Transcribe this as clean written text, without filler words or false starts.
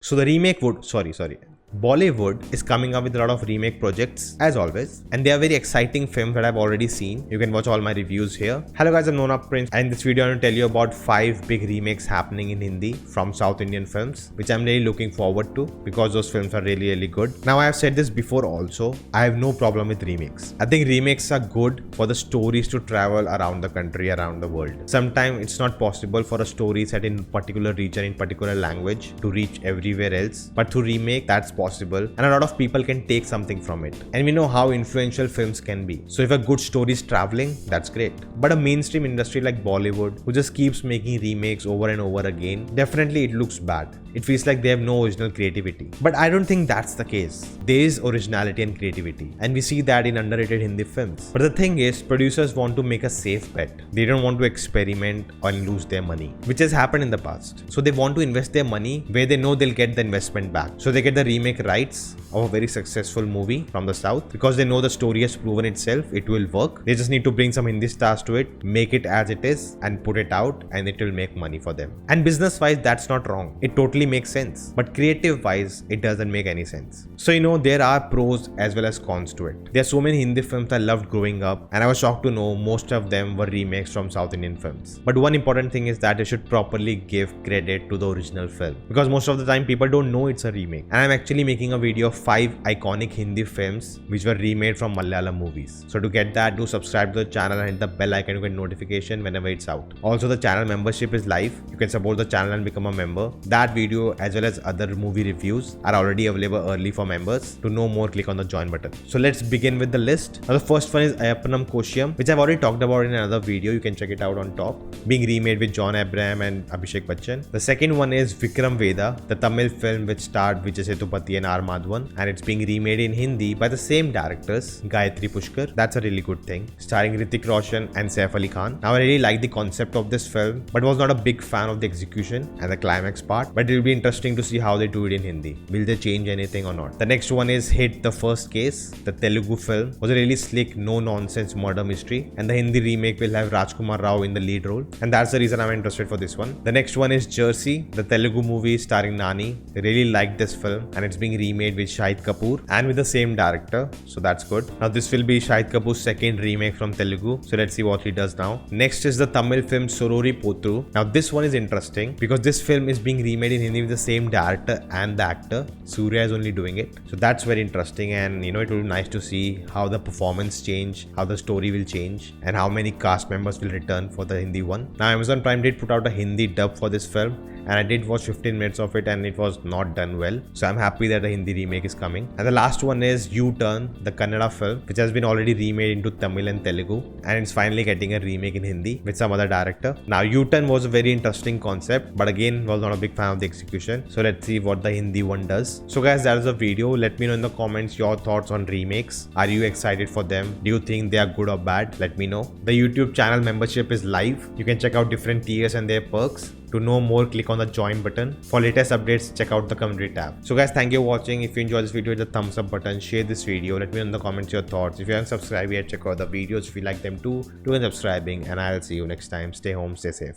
So the remake would, sorry. Bollywood is coming up with a lot of remake projects as always, and they are very exciting films that I've already seen. You can watch all my reviews here. Hello guys, I'm Nona Prince, and in this video I want to tell you about 5 big remakes happening in Hindi from South Indian films, which I'm really looking forward to because those films are really good. Now I have said this before also, I have no problem with remakes. I think remakes are good for the stories to travel around the country, around the world. Sometimes it's not possible for a story set in particular region, in particular language to reach everywhere else, but through remake that's possible, and a lot of people can take something from it. And we know how influential films can be. So if a good story is traveling, that's great. But a mainstream industry like Bollywood, who just keeps making remakes over and over again, definitely it looks bad. It feels like they have no original creativity. But I don't think that's the case. There is originality and creativity, and we see that in underrated Hindi films. But the thing is, producers want to make a safe bet. They don't want to experiment and lose their money, which has happened in the past. So they want to invest their money where they know they'll get the investment back. So they get the remake rights of a very successful movie from the south because they know the story has proven itself, it will work. They just need to bring some Hindi stars to it, make it as it is, and put it out, and it will make money for them. And business wise, that's not wrong. It totally makes sense. But creative wise, it doesn't make any sense. So there are pros as well as cons to it. There are so many Hindi films I loved growing up, and I was shocked to know most of them were remakes from South Indian films. But one important thing is that they should properly give credit to the original film, because most of the time people don't know it's a remake. And I'm actually making a video of 5 iconic Hindi films which were remade from Malayalam movies. So to get that, do subscribe to the channel and hit the bell icon to get notification whenever it's out. Also, the channel membership is live. You can support the channel and become a member. That video as well as other movie reviews are already available early for members. To know more, click on the join button. So let's begin with the list. Now the first one is Ayappanam Koshiyam, which I've already talked about in another video. You can check it out on top. Being remade with John Abraham and Abhishek Bachchan. The second one is Vikram Vedha, the Tamil film which starred Vijay Sethupathi and R. Madhavan, and it's being remade in Hindi by the same directors, Gayatri Pushkar. That's a really good thing. Starring Hrithik Roshan and Saif Ali Khan. Now I really like the concept of this film, but was not a big fan of the execution and the climax part. But it will be interesting to see how they do it in Hindi. Will they change anything or not? The next one is Hit the First Case. The Telugu film was a really slick, no-nonsense murder mystery, and the Hindi remake will have Rajkumar Rao in the lead role, and that's the reason I'm interested for this one. The next one is Jersey, the Telugu movie starring Nani. I really like this film, and it's being remade with Shahid Kapoor and with the same director, so that's good. Now this will be Shahid Kapoor's second remake from Telugu, so let's see what he does now. Next is the Tamil film Sorori Potru. Now this one is interesting because this film is being remade in Hindi with the same director and the actor. Surya is only doing it, so that's very interesting, and it will be nice to see how the performance change, how the story will change, and how many cast members will return for the Hindi one. Now Amazon Prime did put out a Hindi dub for this film, and I did watch 15 minutes of it, and it was not done well. So I'm happy that the Hindi remake is coming. And the last one is U-Turn, the Kannada film, which has been already remade into Tamil and Telugu, and it's finally getting a remake in Hindi with some other director. Now U-Turn was a very interesting concept, but again was not a big fan of the execution. So let's see what the Hindi one does. So guys, that is the video. Let me know in the comments your thoughts on remakes. Are you excited for them? Do you think they are good or bad? Let me know. The YouTube channel membership is live. You can check out different tiers and their perks. To know more, click on the join button. For latest updates, check out the community tab. So guys, thank you for watching. If you enjoyed this video, hit the thumbs up button, share this video, let me know in the comments your thoughts. If you haven't subscribed yet, check out the videos if you like them too. Do subscribing, and I'll see you next time. Stay home, stay safe.